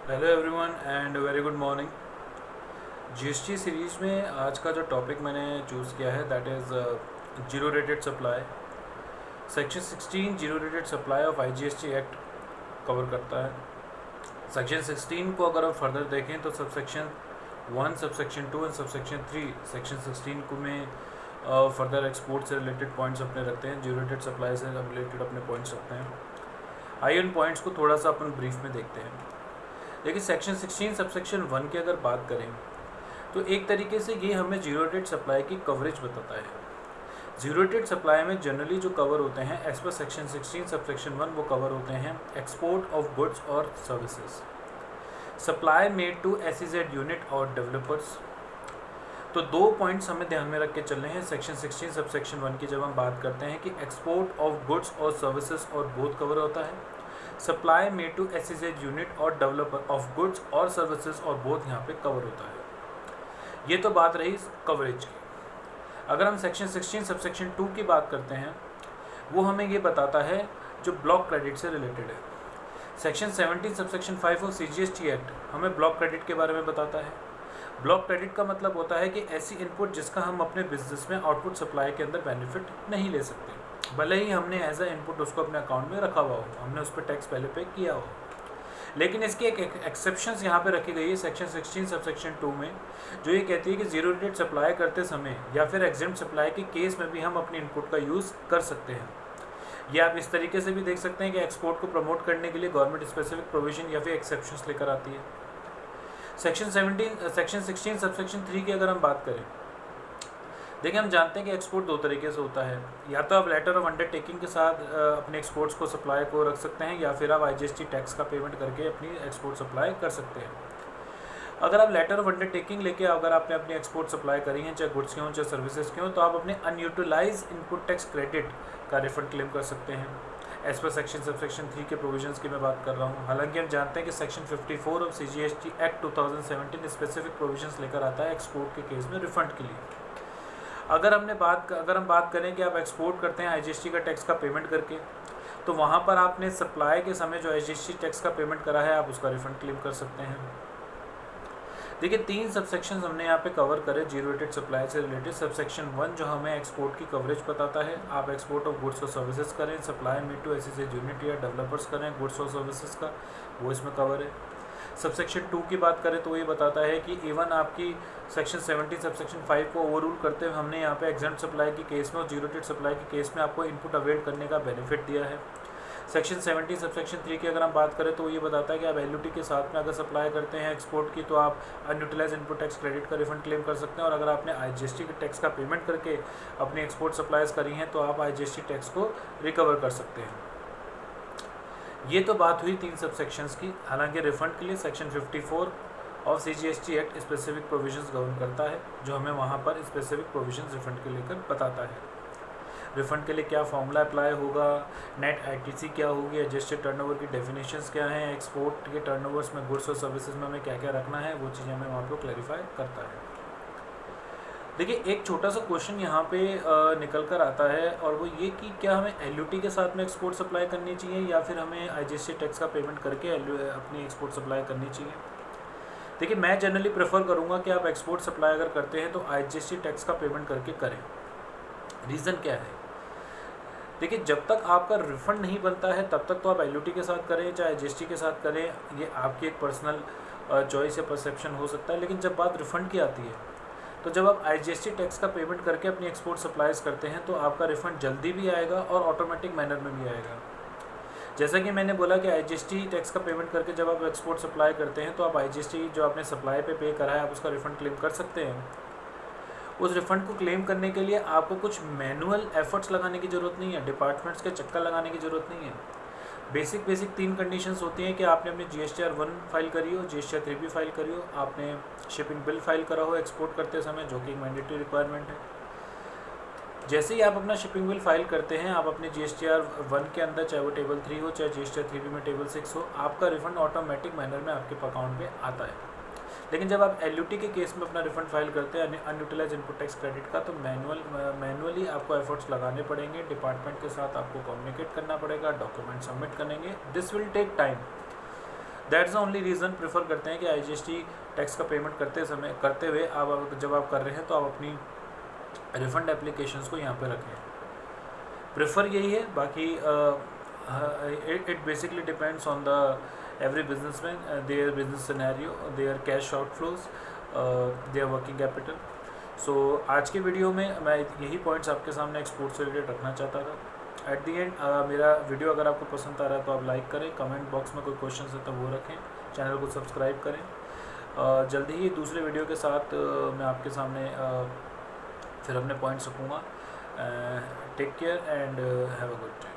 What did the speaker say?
Hello everyone and very good morning. GST series में आज का जो टॉपिक मैंने चूज़ किया है that is zero rated supply. Section 16 zero rated supply of IGST act cover करता है। सेक्शन 16 को अगर हम फर्दर देखें तो subsection 1, subsection 2 and subsection 3 section 16 को में फर्दर एक्सपोर्ट से रिलेटेड पॉइंट्स अपने रखते हैं, जीरो रेटेड सप्लाई से रिलेटेड अपने पॉइंट्स रखते हैं। आइए उन पॉइंट्स को थोड़ा सा अपन ब्रीफ में देखते हैं। देखिए सेक्शन 16 सबसेक्शन 1 की अगर बात करें तो एक तरीके से ये हमें जीरो रेटेड सप्लाई की कवरेज बताता है। जीरो रेटेड सप्लाई में जनरली जो कवर होते हैं एज पर सेक्शन 16 सबसेक्शन 1 वो कवर होते हैं एक्सपोर्ट ऑफ गुड्स और services, supply made to SEZ unit और डेवलपर्स। तो दो पॉइंट्स हमें ध्यान में रख के चलने हैं सेक्शन 16 सबसेक्शन 1 की जब हम बात करते हैं कि एक्सपोर्ट ऑफ गुड्स और सर्विसेज और बोथ कवर होता है, supply made to SEZ unit और डेवलपर ऑफ गुड्स और सर्विसेज और बोथ यहाँ पे कवर होता है। ये तो बात रही कवरेज की। अगर हम सेक्शन 16 सबसेक्शन 2 की बात करते हैं वो हमें ये बताता है जो ब्लॉक क्रेडिट से रिलेटेड है। Section 17 subsection 5 of CGST act हमें ब्लॉक क्रेडिट के बारे में बताता है। ब्लॉक क्रेडिट का मतलब होता है कि ऐसी इनपुट जिसका हम अपने बिजनेस में आउटपुट सप्लाई के अंदर बेनिफिट नहीं ले सकते, भले ही हमने एज अ इनपुट उसको अपने अकाउंट में रखा हुआ हो, हमने उस पर टैक्स पहले पे किया हो। लेकिन इसकी एक एक्सेप्शंस यहाँ पे रखी गई है सेक्शन 16 सबसेक्शन 2 में, जो ये कहती है कि जीरो रेटेड सप्लाई करते समय या फिर एग्जेम्प्ट सप्लाई के केस में भी हम अपनी इनपुट का यूज़ कर सकते हैं। ये आप इस तरीके से भी देख सकते हैं कि एक्सपोर्ट को प्रमोट करने के लिए गवर्नमेंट स्पेसिफिक प्रोविजन या फिर एक्सेप्शंस लेकर आती है। सेक्शन 16 सबसेक्शन 3 की अगर हम बात करें, देखिए हम जानते हैं कि एक्सपोर्ट दो तरीके से होता है, या तो आप लेटर ऑफ अंडरटेकिंग के साथ अपने एक्सपोर्ट्स को सप्लाई को रख सकते हैं, या फिर आप आईजीएसटी टैक्स का पेमेंट करके अपनी एक्सपोर्ट सप्लाई कर सकते हैं। अगर आप लेटर ऑफ अंडरटेकिंग लेके अगर आपने अपनी एक्सपोर्ट सप्लाई करी हैं, चाहे गुड्स के हों चाहे सर्विसेज के हों, तो आप अपने अनयूटिलाइज इनपुट टैक्स क्रेडिट का रिफंड क्लेम कर सकते हैं एज पर सेक्शन सबसेक्शन 3 के प्रोविजंस की मैं बात कर रहा हूँ। हालांकि हम जानते हैं कि section 54 of CGST act 2017 specific provisions लेकर आता है एक्सपोर्ट के केस में रिफंड के लिए। अगर हम बात करें कि आप एक्सपोर्ट करते हैं आईजीएसटी का टैक्स का पेमेंट करके, तो वहाँ पर आपने सप्लाई के समय जो आईजीएसटी टैक्स का पेमेंट करा है आप उसका रिफंड क्लेम कर सकते हैं। देखिए 3 सबसेक्शन हमने यहाँ पे कवर करे जीरो रेटेड सप्लाई से रिलेटेड। सबसेक्शन 1 जो हमें एक्सपोर्ट की कवरेज बताता है, आप एक्सपोर्ट ऑफ गुड्स और सर्विसेज करें, supply made to SEZ unit या डेवलपर्स करें गुड्स और सर्विसेज का, वो इसमें कवर है। सबसेक्शन 2 की बात करें तो ये बताता है कि इवन आपकी सेक्शन 17 सबसेक्शन 5 को ओवररूल करते हुए हमने यहाँ पे एग्जेम्प्ट सप्लाई के केस में और जीरो रेटेड सप्लाई के केस में आपको इनपुट अवेल करने का बेनिफिट दिया है। सेक्शन 17 सबसेक्शन 3 की अगर हम बात करें तो ये बताता है कि आप एलयूटी के साथ में अगर सप्लाई करते हैं एक्सपोर्ट की तो आप अनयूटिलाइज इनपुट टैक्स क्रेडिट का रिफंड क्लेम कर सकते हैं, और अगर आपने आईजीएसटी के टैक्स का पेमेंट करके अपनी एक्सपोर्ट सप्लाईज करी हैं तो आप आईजीएसटी टैक्स को रिकवर कर सकते हैं। ये तो बात हुई 3 सबसेक्शंस की। हालांकि रिफंड के लिए section 54 of CGST act specific provisions govern करता है, जो हमें वहाँ पर स्पेसिफिक प्रोविजंस रिफंड के लेकर बताता है। रिफंड के लिए क्या फॉर्मूला अप्लाई होगा, नेट आईटीसी क्या होगी, एडजस्टेड टर्नओवर की डेफिनेशंस क्या हैं, एक्सपोर्ट के टर्नओवर्स में गुड्स और सर्विसेज में हमें क्या क्या रखना है, वो चीज़ें हमें वहाँ पर क्लैरिफाई करता है। देखिए एक छोटा सा क्वेश्चन यहाँ पे निकल कर आता है, और वो ये कि क्या हमें एलयूटी के साथ में एक्सपोर्ट सप्लाई करनी चाहिए या फिर हमें आईजीएसटी टैक्स का पेमेंट करके अपनी एक्सपोर्ट सप्लाई करनी चाहिए। देखिए मैं जनरली प्रेफर करूँगा कि आप एक्सपोर्ट सप्लाई अगर करते हैं तो आईजीएसटी टैक्स का पेमेंट करके करें। रीज़न क्या है, देखिए जब तक आपका रिफंड नहीं बनता है तब तक तो आप एलयूटी के साथ करें चाहे आईजीएसटी के साथ करें, ये आपकी एक पर्सनल चॉइस या परसेप्शन हो सकता है। लेकिन जब बात रिफंड की आती है तो जब आप आईजीएसटी टैक्स का पेमेंट करके अपनी एक्सपोर्ट सप्लाईज करते हैं तो आपका रिफंड जल्दी भी आएगा और ऑटोमेटिक मैनर में भी आएगा। जैसा कि मैंने बोला कि आईजीएसटी टैक्स का पेमेंट करके जब आप एक्सपोर्ट सप्लाई करते हैं तो आप आईजीएसटी जो आपने सप्लाई पे करा है आप उसका रिफंड क्लेम कर सकते हैं। उस रिफंड को क्लेम करने के लिए आपको कुछ मैनुअल एफर्ट्स लगाने की ज़रूरत नहीं है, डिपार्टमेंट्स के चक्कर लगाने की ज़रूरत नहीं है। बेसिक 3 कंडीशंस होती हैं कि आपने अपनी जीएसटीआर 1 फाइल करी हो, जीएसटीआर 3 भी फाइल करी हो, आपने शिपिंग बिल फाइल करा हो एक्सपोर्ट करते समय, जो कि एक मैंडेटरी रिक्वायरमेंट है। जैसे ही आप अपना शिपिंग बिल फाइल करते हैं आप अपने जीएसटीआर 1 के अंदर, चाहे वो टेबल 3 हो चाहे जीएसटीआर 3 में टेबल 6 हो, आपका रिफंड ऑटोमेटिक मैनर में आपके अकाउंट में आता है। लेकिन जब आप एलयूटी के केस में अपना रिफंड फाइल करते हैं अनयूटिलाइज इनपुट टैक्स क्रेडिट का, तो मैनुअली आपको एफर्ट्स लगाने पड़ेंगे, डिपार्टमेंट के साथ आपको कम्युनिकेट करना पड़ेगा, डॉक्यूमेंट सबमिट करेंगे, this will take time. That's the only reason prefer करते हैं कि IGST टैक्स का पेमेंट करते हुए आप जब आप कर रहे हैं तो आप अपनी रिफंड एप्लीकेशंस को यहाँ पे रखें। प्रेफर यही है, बाकी it basically depends on the every businessman, their business scenario, their cash outflows, their working capital. So आज के वीडियो में मैं यही पॉइंट्स आपके सामने एक्सपोर्ट से रिलेटेड रखना चाहता था। एट दी एंड मेरा वीडियो अगर आपको पसंद आ रहा है तो आप लाइक करें, कमेंट बॉक्स में कोई क्वेश्चन है तो वो रखें, चैनल को सब्सक्राइब करें। जल्दी ही दूसरे वीडियो के साथ मैं आपके सामने फिर अपने पॉइंट्स रखूँगा। Take care and have a good day.